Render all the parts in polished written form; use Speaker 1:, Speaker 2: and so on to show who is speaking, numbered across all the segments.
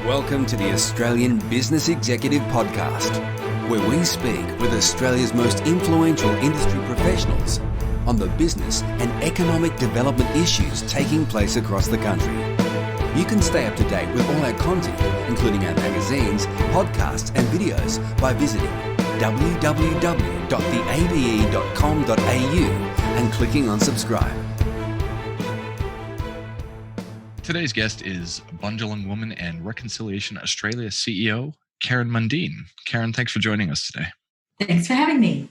Speaker 1: Welcome to the Australian Business Executive Podcast, where we speak with Australia's most influential industry professionals on the business and economic development issues taking place across the country. You can stay up to date with all our content, including our magazines, podcasts and videos by visiting www.theabe.com.au and clicking on subscribe.
Speaker 2: Today's guest is Bundjalung Woman and Reconciliation Australia CEO, Karen Mundine. Karen, thanks for joining us today.
Speaker 3: Thanks for having me.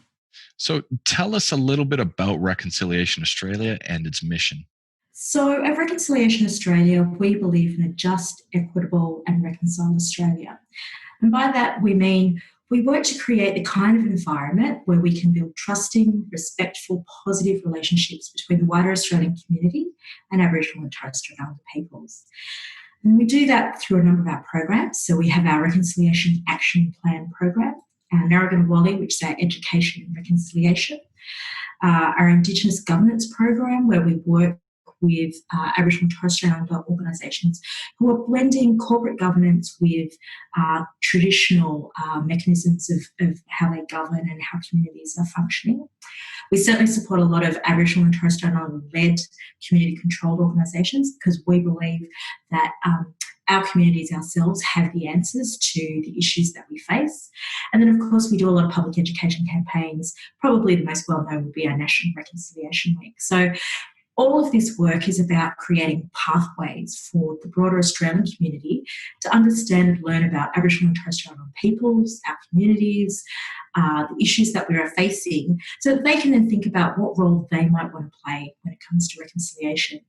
Speaker 2: So tell us a little bit about Reconciliation Australia and its mission.
Speaker 3: So at Reconciliation Australia, we believe in a just, equitable and reconciled Australia. And by that, we mean we work to create the kind of environment where we can build trusting, respectful, positive relationships between the wider Australian community and Aboriginal and Torres Strait Islander peoples. And we do that through a number of our programs. So we have our Reconciliation Action Plan program, our Narragansett, which is our education and reconciliation, our Indigenous governance program, where we work with Aboriginal and Torres Strait Islander organisations who are blending corporate governance with traditional mechanisms of how they govern and how communities are functioning. We certainly support a lot of Aboriginal and Torres Strait Islander-led community-controlled organisations because we believe that our communities ourselves have the answers to the issues that we face. And then, of course, we do a lot of public education campaigns. Probably the most well-known would be our National Reconciliation Week. So all of this work is about creating pathways for the broader Australian community to understand and learn about Aboriginal and Torres Strait Islander peoples, our communities, the issues that we are facing, so that they can then think about what role they might want to play when it comes to reconciliation.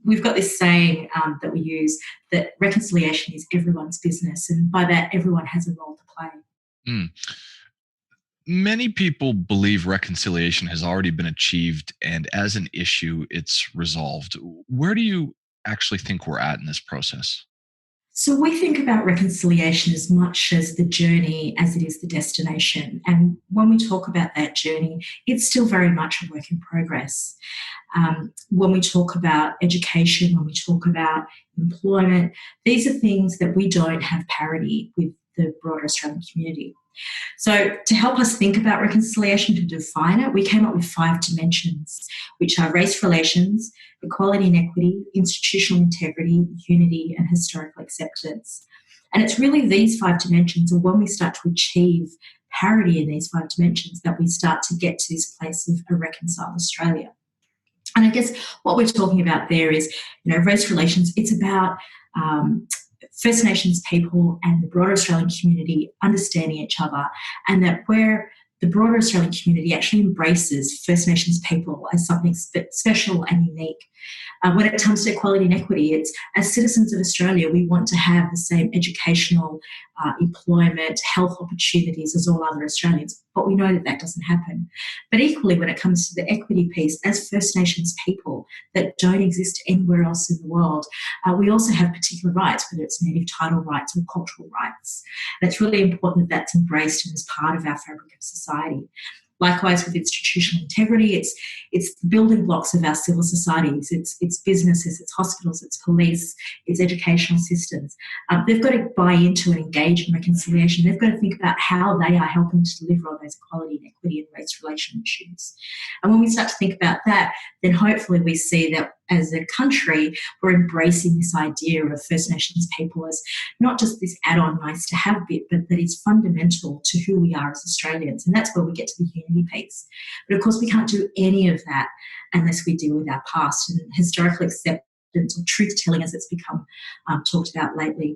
Speaker 3: We've got this saying that we use that reconciliation is everyone's business, and by that, everyone has a role to play.
Speaker 2: Many people believe reconciliation has already been achieved, and as an issue, it's resolved. Where do you actually think we're at in this process?
Speaker 3: So we think about reconciliation as much as the journey as it is the destination. And when we talk about that journey, it's still very much a work in progress. When we talk about education, when we talk about employment, these are things that we don't have parity with the broader Australian community. So to help us think about reconciliation, to define it, we came up with 5 dimensions, which are race relations, equality and equity, institutional integrity, unity and historical acceptance. And it's really these 5 dimensions, or when we start to achieve parity in these 5 dimensions, that we start to get to this place of a reconciled Australia. And I guess what we're talking about there is, race relations. It's about First Nations people and the broader Australian community understanding each other, and that where the broader Australian community actually embraces First Nations people as something special and unique. When it comes to equality and equity, it's as citizens of Australia, we want to have the same educational, employment, health opportunities as all other Australians, but we know that that doesn't happen. But equally, when it comes to the equity piece, as First Nations people that don't exist anywhere else in the world, we also have particular rights, whether it's native title rights or cultural rights. And it's really important that that's embraced and is part of our fabric of society. Likewise, with institutional integrity, it's the building blocks of our civil societies, it's businesses, it's hospitals, it's police, it's educational systems. They've got to buy into and engage in reconciliation. They've got to think about how they are helping to deliver on those equality and equity and race relation issues. And when we start to think about that, then hopefully we see that as a country, we're embracing this idea of First Nations people as not just this add-on nice to have bit, but that is fundamental to who we are as Australians. And that's where we get to the unity piece. But of course, we can't do any of that unless we deal with our past and historical acceptance or truth-telling, as it's become talked about lately.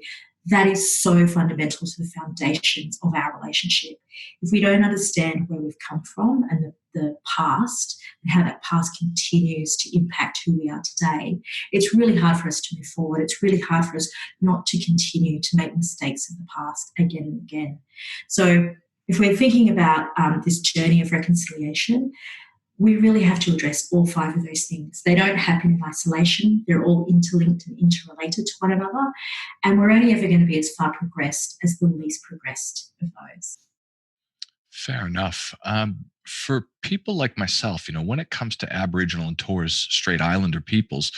Speaker 3: That is so fundamental to the foundations of our relationship. If we don't understand where we've come from and the past and how that past continues to impact who we are today, it's really hard for us to move forward. It's really hard for us not to continue to make mistakes of the past again and again. So if we're thinking about this journey of reconciliation, we really have to address all 5 of those things. They don't happen in isolation. They're all interlinked and interrelated to one another. And we're only ever going to be as far progressed as the least progressed of those.
Speaker 2: Fair enough. For people like myself, when it comes to Aboriginal and Torres Strait Islander peoples,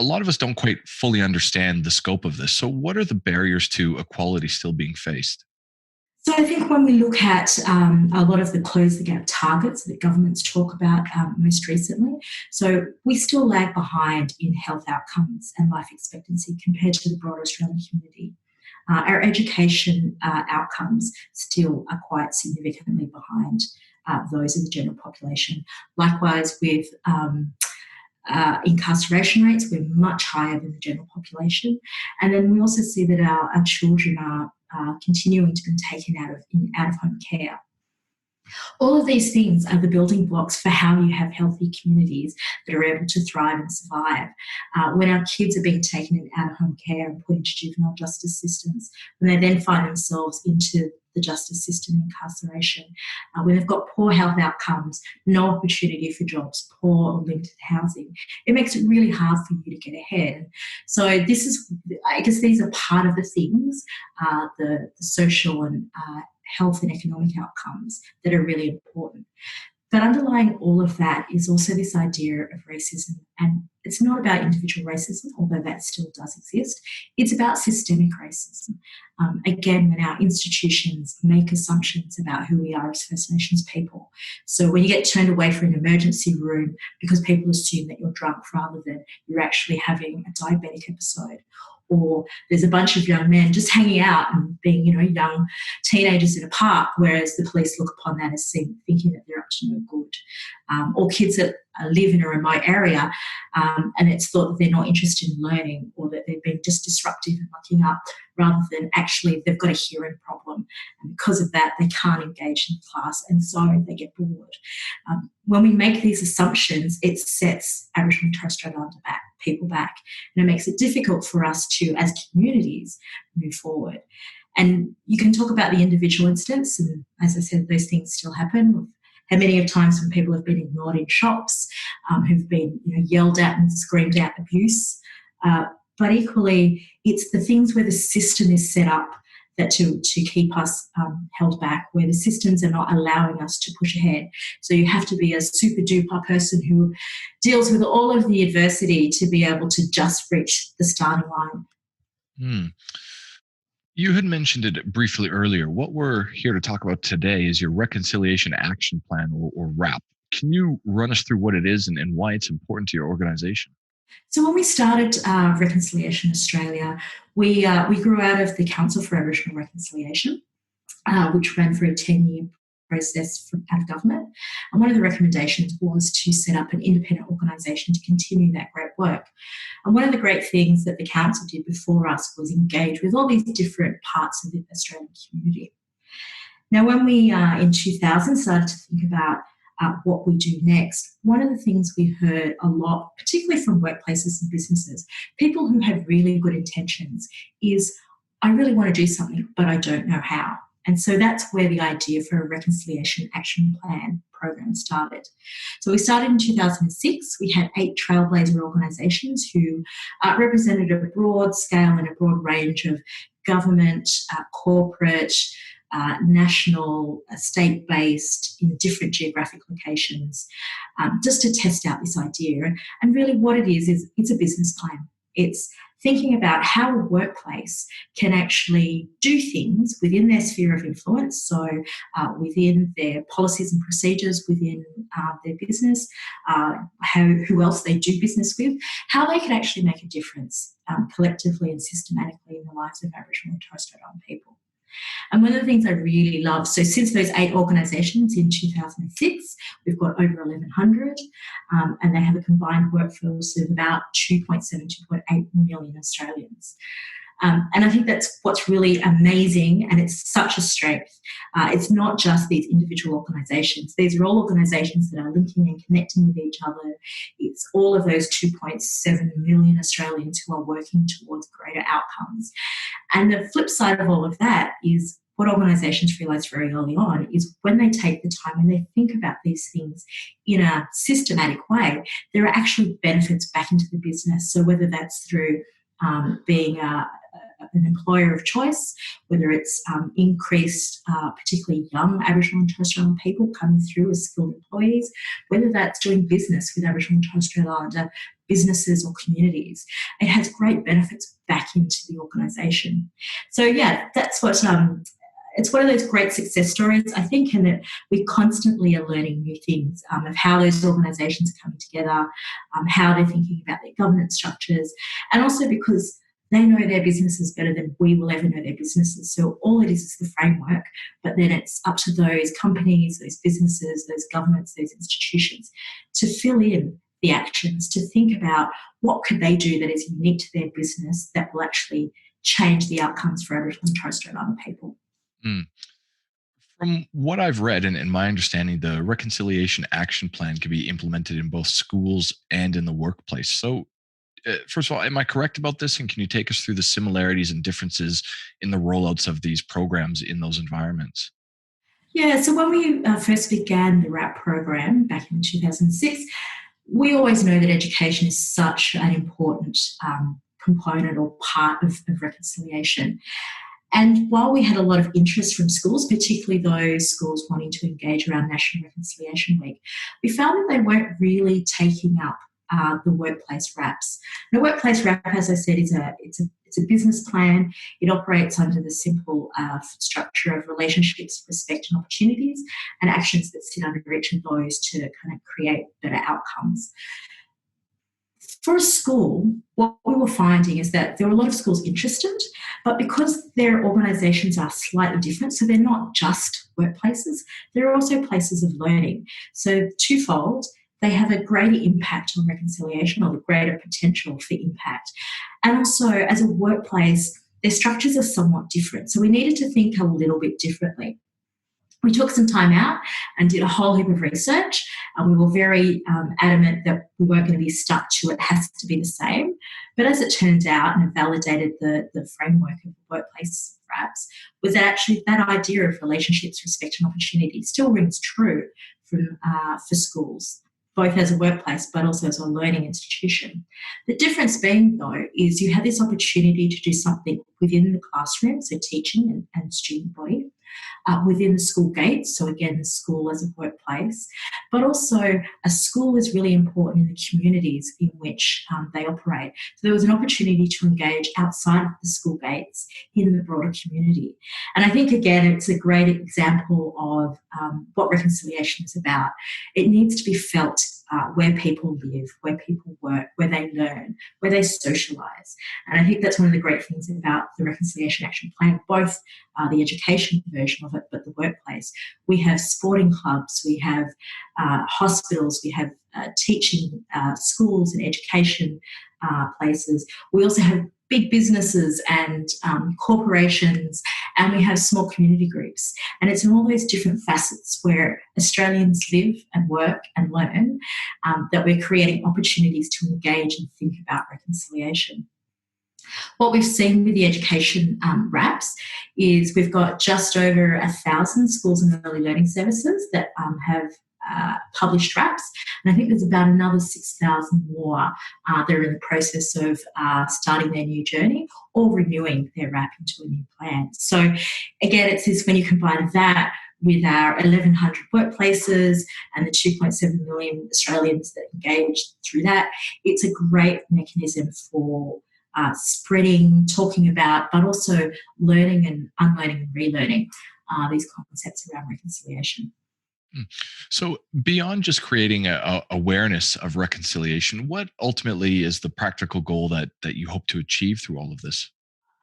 Speaker 2: a lot of us don't quite fully understand the scope of this. So, what are the barriers to equality still being faced?
Speaker 3: So I think when we look at a lot of the close the gap targets that governments talk about most recently, so we still lag behind in health outcomes and life expectancy compared to the broader Australian community. Our education outcomes still are quite significantly behind those of the general population. Likewise with incarceration rates, we're much higher than the general population. And then we also see that our children are continuing to be taken out of home care. All of these things are the building blocks for how you have healthy communities that are able to thrive and survive. When our kids are being taken out of home care and put into juvenile justice systems, when they then find themselves into the justice system incarceration, when they've got poor health outcomes, no opportunity for jobs, poor or limited housing, it makes it really hard for you to get ahead. So this is, I guess these are part of the things, the social and health and economic outcomes that are really important. But underlying all of that is also this idea of racism. And it's not about individual racism, although that still does exist. It's about systemic racism. Again, when our institutions make assumptions about who we are as First Nations people. So when you get turned away from an emergency room because people assume that you're drunk rather than you're actually having a diabetic episode, or there's a bunch of young men just hanging out and being, young teenagers in a park, whereas the police look upon that as thinking that they're up to no good. Or kids that live in a remote area and it's thought that they're not interested in learning, or that they've been just disruptive and mucking up, rather than actually they've got a hearing problem. And because of that, they can't engage in class, and so they get bored. When we make these assumptions, it sets Aboriginal and Torres Strait Islander people back, and it makes it difficult for us to, as communities, move forward. And you can talk about the individual incidents, and as I said, those things still happen. How many of times when people have been ignored in shops, who've been yelled at and screamed out abuse. But equally, it's the things where the system is set up that to keep us held back, where the systems are not allowing us to push ahead. So you have to be a super duper person who deals with all of the adversity to be able to just reach the starting line.
Speaker 2: Hmm. You had mentioned it briefly earlier. What we're here to talk about today is your Reconciliation Action Plan, or RAP. Can you run us through what it is and why it's important to your organization?
Speaker 3: So when we started Reconciliation Australia, we grew out of the Council for Aboriginal Reconciliation, which ran for a 10-year process out of government. And one of the recommendations was to set up an independent organisation to continue that great work. And one of the great things that the council did before us was engage with all these different parts of the Australian community. Now, when we in 2000 started to think about what we do next, one of the things we heard a lot, particularly from workplaces and businesses, people who had really good intentions, is, I really want to do something, but I don't know how. And so that's where the idea for a Reconciliation Action Plan program started. So we started in 2006. We had 8 trailblazer organisations who represented a broad scale and a broad range of government, corporate, national, state-based, in different geographic locations, just to test out this idea. And really what it is it's a business plan. It's thinking about how a workplace can actually do things within their sphere of influence, so within their policies and procedures, within their business, who else they do business with, how they can actually make a difference collectively and systematically in the lives of Aboriginal and Torres Strait Islander people. And one of the things I really love, so since those 8 organisations in 2006, we've got over 1,100, and they have a combined workforce of about 2.8 million Australians. And I think that's what's really amazing, and it's such a strength. It's not just these individual organisations. These are all organisations that are linking and connecting with each other. It's all of those 2.7 million Australians who are working towards greater outcomes. And the flip side of all of that is what organisations realised very early on is when they take the time and they think about these things in a systematic way, there are actually benefits back into the business. So whether that's through being an employer of choice, whether it's increased particularly young Aboriginal and Torres Strait Islander people coming through as skilled employees, whether that's doing business with Aboriginal and Torres Strait Islander businesses or communities, it has great benefits back into the organisation. So yeah, that's what it's one of those great success stories, I think, and that we constantly are learning new things of how those organisations are coming together, how they're thinking about their governance structures, and also because they know their businesses better than we will ever know their businesses. So all it is the framework, but then it's up to those companies, those businesses, those governments, those institutions to fill in the actions, to think about what could they do that is unique to their business that will actually change the outcomes for Aboriginal and Torres Strait Islander people.
Speaker 2: Mm. From what I've read and my understanding, the Reconciliation Action Plan can be implemented in both schools and in the workplace. So, first of all, am I correct about this? And can you take us through the similarities and differences in the rollouts of these programs in those environments?
Speaker 3: Yeah, so when we first began the RAP program back in 2006, we always know that education is such an important component or part of reconciliation. And while we had a lot of interest from schools, particularly those schools wanting to engage around National Reconciliation Week, we found that they weren't really taking up the workplace RAPs. And a workplace RAP, as I said, it's a business plan. It operates under the simple structure of relationships, respect and opportunities, and actions that sit under each of those to kind of create better outcomes. For a school, what we were finding is that there were a lot of schools interested, but because their organisations are slightly different, so they're not just workplaces, they're also places of learning. So twofold, they have a greater impact on reconciliation or the greater potential for impact. And also, as a workplace, their structures are somewhat different. So we needed to think a little bit differently. We took some time out and did a whole heap of research, and we were very adamant that we weren't going to be stuck to it has to be the same. But as it turned out, and it validated the framework of the workplace RAPs, was that actually that idea of relationships, respect and opportunity still rings true for schools, both as a workplace but also as a learning institution. The difference being, though, is you have this opportunity to do something within the classroom, so teaching and student body, within the school gates, so again, the school as a workplace, but also a school is really important in the communities in which they operate. So there was an opportunity to engage outside of the school gates in the broader community. And I think, again, it's a great example of what reconciliation is about. It needs to be felt where people live, where people work, where they learn, where they socialise. And I think that's one of the great things about the Reconciliation Action Plan, both the education version of it, but the workplace. We have sporting clubs, we have hospitals, we have teaching schools and education places. We also have big businesses and corporations, and we have small community groups. And it's in all those different facets where Australians live and work and learn that we're creating opportunities to engage and think about reconciliation. What we've seen with the education RAPs is we've got just over 1,000 schools and early learning services that have published RAPs, and I think there's about another 6,000 more that are in the process of starting their new journey or renewing their RAP into a new plan. So again, it's this when you combine that with our 1,100 workplaces and the 2.7 million Australians that engage through that, it's a great mechanism for spreading, talking about, but also learning and unlearning and relearning these concepts around reconciliation.
Speaker 2: So, beyond just creating a awareness of reconciliation, what ultimately is the practical goal that you hope to achieve through all of this?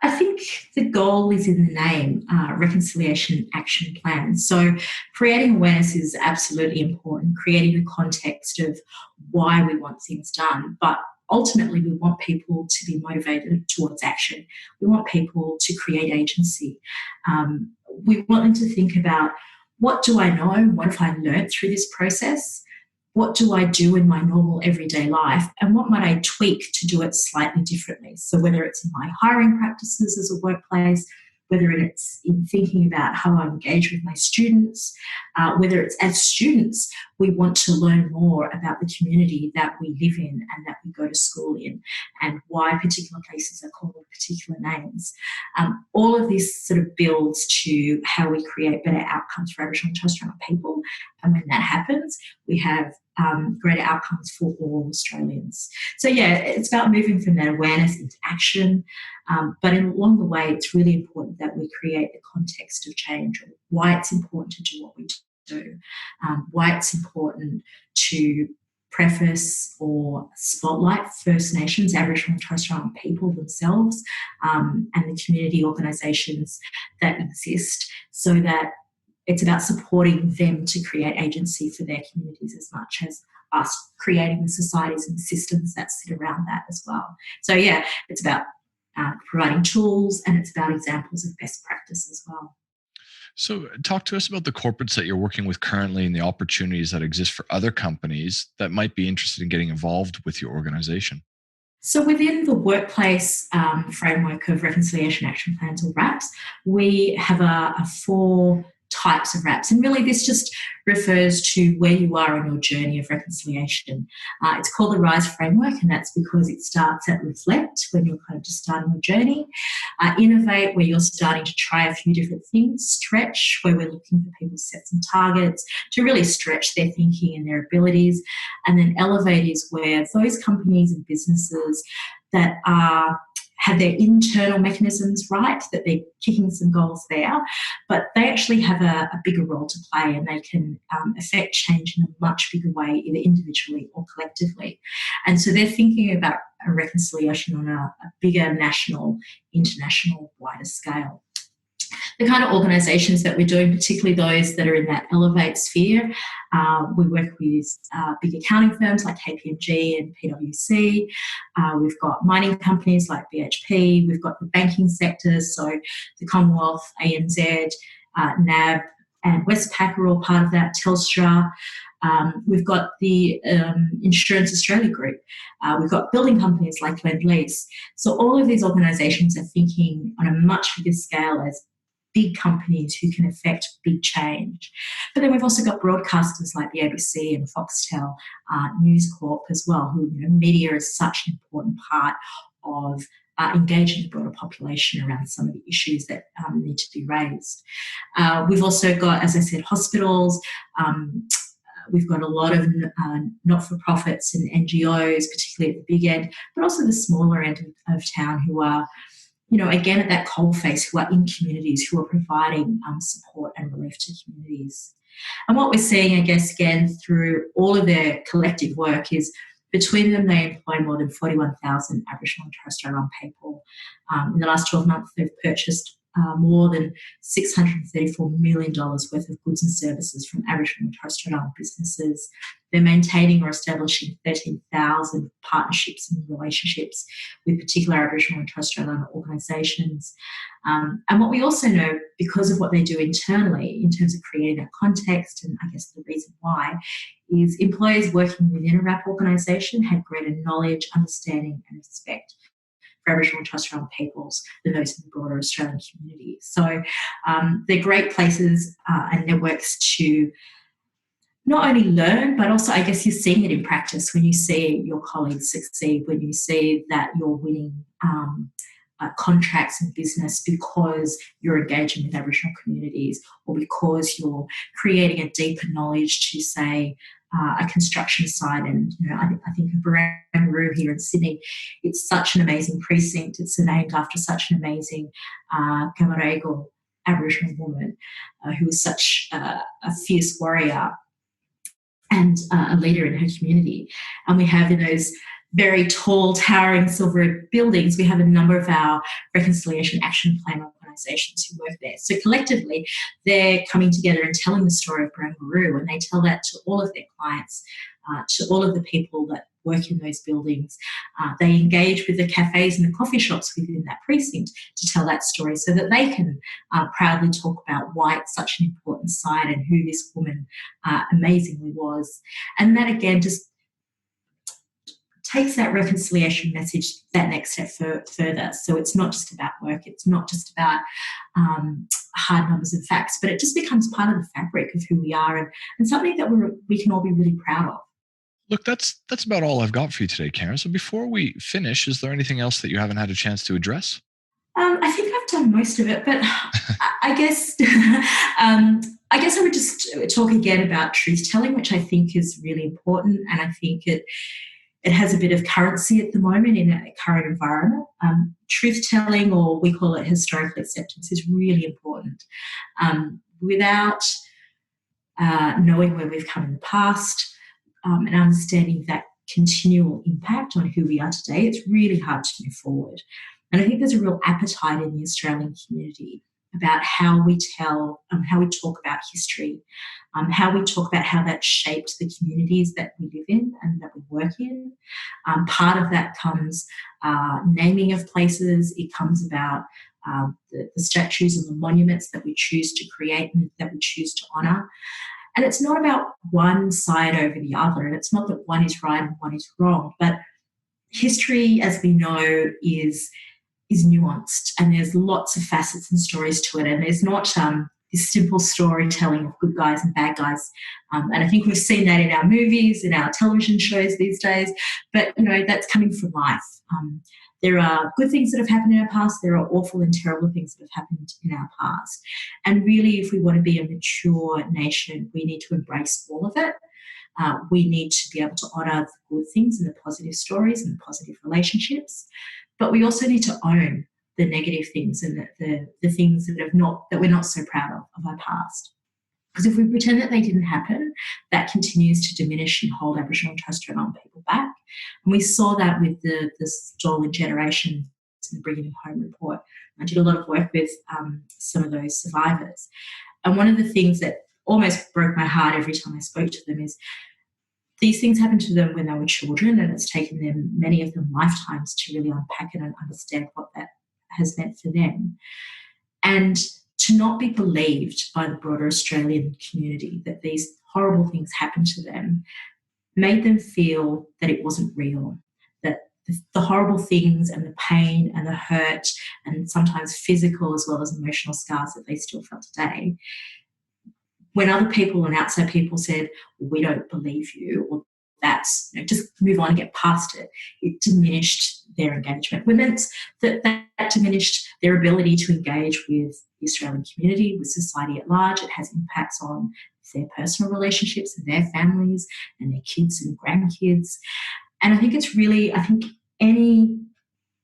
Speaker 3: I think the goal is in the name, Reconciliation Action Plan. So creating awareness is absolutely important, creating the context of why we want things done, but ultimately we want people to be motivated towards action. We want people to create agency. We want them to think about, what do I know? What have I learned through this process? What do I do in my normal everyday life? And what might I tweak to do it slightly differently? So whether it's in my hiring practices as a workplace, whether it's in thinking about how I engage with my students, whether it's as students, we want to learn more about the community that we live in and that we go to school in, and why particular places are called particular names. All of this sort of builds to how we create better outcomes for Aboriginal and Torres Strait Islander people. And when that happens, we have greater outcomes for all Australians. So, yeah, it's about moving from that awareness into action. But along the way, it's really important that we create the context of change, or why it's important to do what we do, why it's important to preface or spotlight First Nations, Aboriginal and Torres Strait Islander people themselves, and the community organisations that exist, so that it's about supporting them to create agency for their communities as much as us creating the societies and the systems that sit around that as well. So, yeah, it's about providing tools, and it's about examples of best practice as well.
Speaker 2: So, talk to us about the corporates that you're working with currently and the opportunities that exist for other companies that might be interested in getting involved with your organization.
Speaker 3: So within the workplace framework of reconciliation action plans, or RAPs, we have a 4 types of RAPs, and really this just refers to where you are on your journey of reconciliation. It's called the RISE framework, and that's because it starts at reflect, when you're kind of just starting your journey, innovate, where you're starting to try a few different things, stretch, where we're looking for people to set some targets to really stretch their thinking and their abilities, and then elevate is where those companies and businesses that have their internal mechanisms right, that they're kicking some goals there, but they actually have a bigger role to play, and they can affect change in a much bigger way, either individually or collectively. And so they're thinking about a reconciliation on a bigger national, international, wider scale. The kind of organisations that we're doing, particularly those that are in that elevate sphere, we work with big accounting firms like KPMG and PwC. We've got mining companies like BHP. We've got the banking sector, so the Commonwealth, ANZ, NAB and Westpac are all part of that, Telstra. We've got the Insurance Australia Group. We've got building companies like Lend-Lease. So all of these organisations are thinking on a much bigger scale as big companies who can affect big change. But then we've also got broadcasters like the ABC and Foxtel, News Corp as well, who, media is such an important part of engaging the broader population around some of the issues that need to be raised. We've also got, as I said, hospitals. We've got a lot of not-for-profits and NGOs, particularly at the big end, but also the smaller end of town, who are, again, at that coalface, who are in communities, who are providing support and relief to communities. And what we're seeing, I guess, again, through all of their collective work is, between them, they employ more than 41,000 Aboriginal and Torres Strait Islander people. In the last 12 months, they've purchased more than $634 million worth of goods and services from Aboriginal and Torres Strait Islander businesses. They're maintaining or establishing 13,000 partnerships and relationships with particular Aboriginal and Torres Strait Islander organisations. And what we also know, because of what they do internally in terms of creating that context, and I guess the reason why, is employees working within a RAP organisation have greater knowledge, understanding and respect for Aboriginal and Torres Strait Islander peoples than those in the broader Australian community. So they're great places and networks to not only learn, but also, I guess, you're seeing it in practice when you see your colleagues succeed, when you see that you're winning contracts in business because you're engaging with Aboriginal communities, or because you're creating a deeper knowledge to, say, a construction site. And I think of Barangaroo here in Sydney. It's such an amazing precinct. It's named after such an amazing Gamarego Aboriginal woman who was such a fierce warrior and a leader in her community. And we have, in those very tall, towering silver buildings, we have a number of our reconciliation action plan organisations who work there. So collectively, they're coming together and telling the story of Barangaroo, and they tell that to all of their clients, to all of the people that work in those buildings. They engage with the cafes and the coffee shops within that precinct to tell that story, so that they can proudly talk about why it's such an important site and who this woman amazingly was. And that, again, just takes that reconciliation message that next step further. So it's not just about work, it's not just about hard numbers and facts, but it just becomes part of the fabric of who we are, and something that we can all be really proud of.
Speaker 2: Look, that's about all I've got for you today, Karen. So before we finish, is there anything else that you haven't had a chance to address?
Speaker 3: I think I've done most of it, but I guess I would just talk again about truth telling, which I think is really important, and I think it has a bit of currency at the moment in a current environment. Truth telling, or we call it historical acceptance, is really important. Without knowing where we've come in the past and understanding that continual impact on who we are today, it's really hard to move forward. And I think there's a real appetite in the Australian community about how we tell, how we talk about history, how we talk about how that shaped the communities that we live in and that we work in. Part of that comes naming of places. It comes about the statues and the monuments that we choose to create and that we choose to honour. And it's not about one side over the other, and it's not that one is right and one is wrong, but history, as we know, is nuanced, and there's lots of facets and stories to it, and there's not this simple storytelling of good guys and bad guys. And I think we've seen that in our movies, in our television shows these days, but that's coming from life. There are good things that have happened in our past, there are awful and terrible things that have happened in our past. And really, if we want to be a mature nation, we need to embrace all of it. We need to be able to honour the good things and the positive stories and the positive relationships. But we also need to own the negative things and the things that we're not so proud of our past. Because if we pretend that they didn't happen, that continues to diminish and hold Aboriginal and Torres Strait Islander people back. And we saw that with the stolen generation and the Bringing Them Home report. I did a lot of work with some of those survivors. And one of the things that almost broke my heart every time I spoke to them is these things happened to them when they were children, and it's taken them, many of them, lifetimes to really unpack it and understand what that has meant for them. And to not be believed by the broader Australian community that these horrible things happened to them made them feel that it wasn't real, that the horrible things and the pain and the hurt and sometimes physical as well as emotional scars that they still felt today, when other people and outside people said, we don't believe you, or that's, just move on and get past it, it diminished their engagement. That diminished their ability to engage with the Australian community, with society at large. It has impacts on their personal relationships and their families and their kids and grandkids. And I think any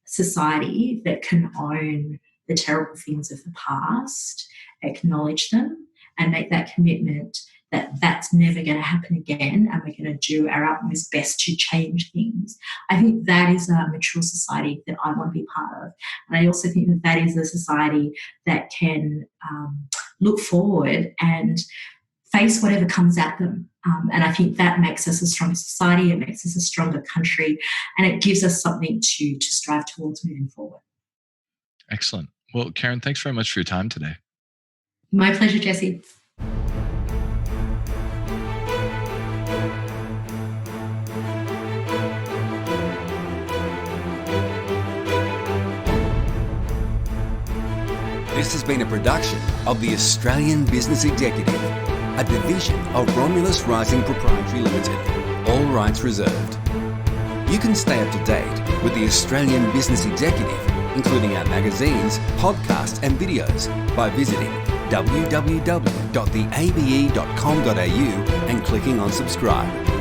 Speaker 3: society that can own the terrible things of the past, acknowledge them, and make that commitment that that's never going to happen again, and we're going to do our utmost best to change things. I think that is a mature society that I want to be part of. And I also think that is a society that can look forward and face whatever comes at them. And I think that makes us a stronger society, it makes us a stronger country, and it gives us something to strive towards moving forward.
Speaker 2: Excellent. Well, Karen, thanks very much for your time today.
Speaker 3: My pleasure, Jesse.
Speaker 1: This has been a production of the Australian Business Executive, a division of Romulus Rising Proprietary Limited. All rights reserved. You can stay up to date with the Australian Business Executive, including our magazines, podcasts and videos, by visiting www.theabe.com.au and clicking on subscribe.